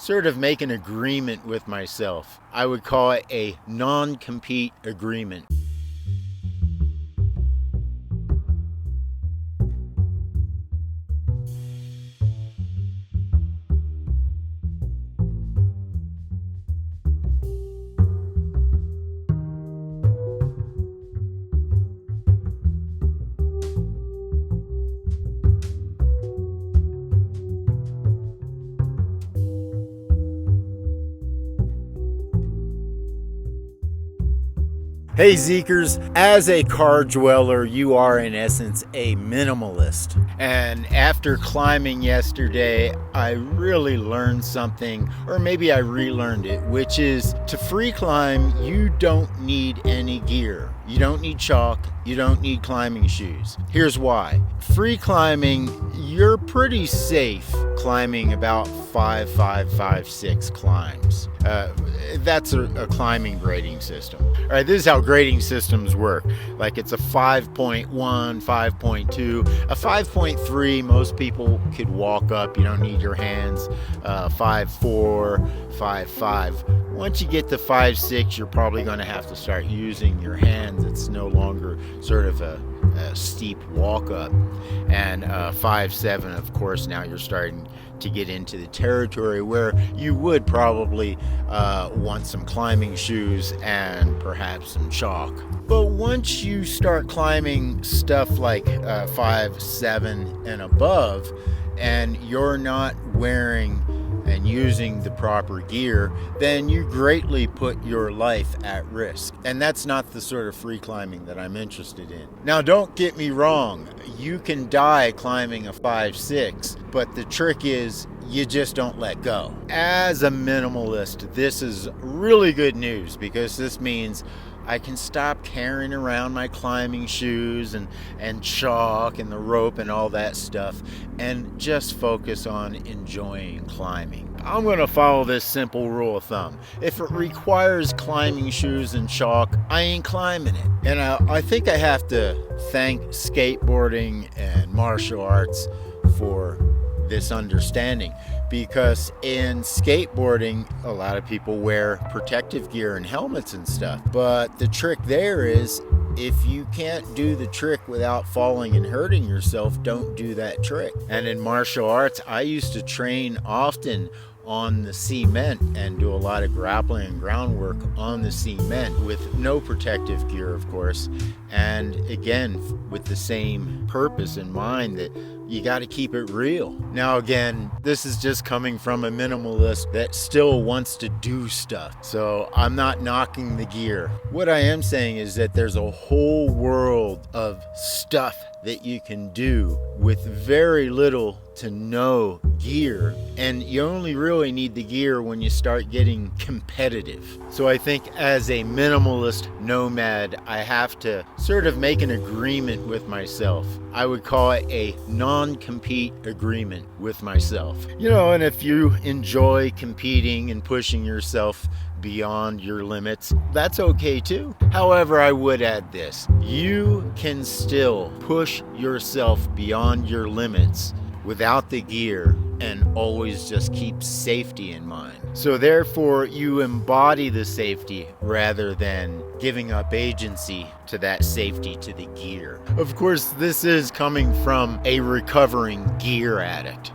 sort of make an agreement with myself. I would call it a non-compete agreement. Hey Zeekers, as a car dweller, you are in essence a minimalist. And after climbing yesterday, I really learned something, or maybe I relearned it, which is to free climb, you don't need any gear. You don't need chalk, you don't need climbing shoes. Here's why. Free climbing, you're pretty safe climbing about 5, 6 climbs. That's a climbing grading system. All right, this is how grading systems work. Like it's a 5.1, 5.2, a 5.3, most people could walk up, you don't need your hands. 5.4, 5.5. Once you get to 5.6, you're probably going to have to start using your hands. It's no longer sort of a steep walk up. And 5.7, of course, now you're starting to get into the territory where you would probably want some climbing shoes and perhaps some chalk. But once you start climbing stuff like 5.7 and above, and you're not wearing and using the proper gear, then you greatly put your life at risk. And that's not the sort of free climbing that I'm interested in. Now, don't get me wrong, you can die climbing a 5.6, but the trick is you just don't let go. As a minimalist, this is really good news because this means I can stop carrying around my climbing shoes and chalk and the rope and all that stuff and just focus on enjoying climbing. I'm going to follow this simple rule of thumb. If it requires climbing shoes and chalk, I ain't climbing it. And I think I have to thank skateboarding and martial arts for this understanding, because in skateboarding a lot of people wear protective gear and helmets and stuff, but the trick there is if you can't do the trick without falling and hurting yourself, don't do that trick. And in martial arts, I used to train often on the cement and do a lot of grappling and groundwork on the cement with no protective gear, of course, and again with the same purpose in mind that you got to keep it real. Now again, this is just coming from a minimalist that still wants to do stuff, so I'm not knocking the gear. What I am saying is that there's a whole world of stuff that you can do with very little to no gear, and you only really need the gear when you start getting competitive. So I think as a minimalist nomad, I have to sort of make an agreement with myself. I would call it a non-compete agreement with myself. You know, and if you enjoy competing and pushing yourself beyond your limits, that's okay too. However, I would add this. You can still push yourself beyond your limits without the gear and always just keep safety in mind. So therefore, you embody the safety rather than giving up agency to that safety to the gear. Of course, this is coming from a recovering gear addict.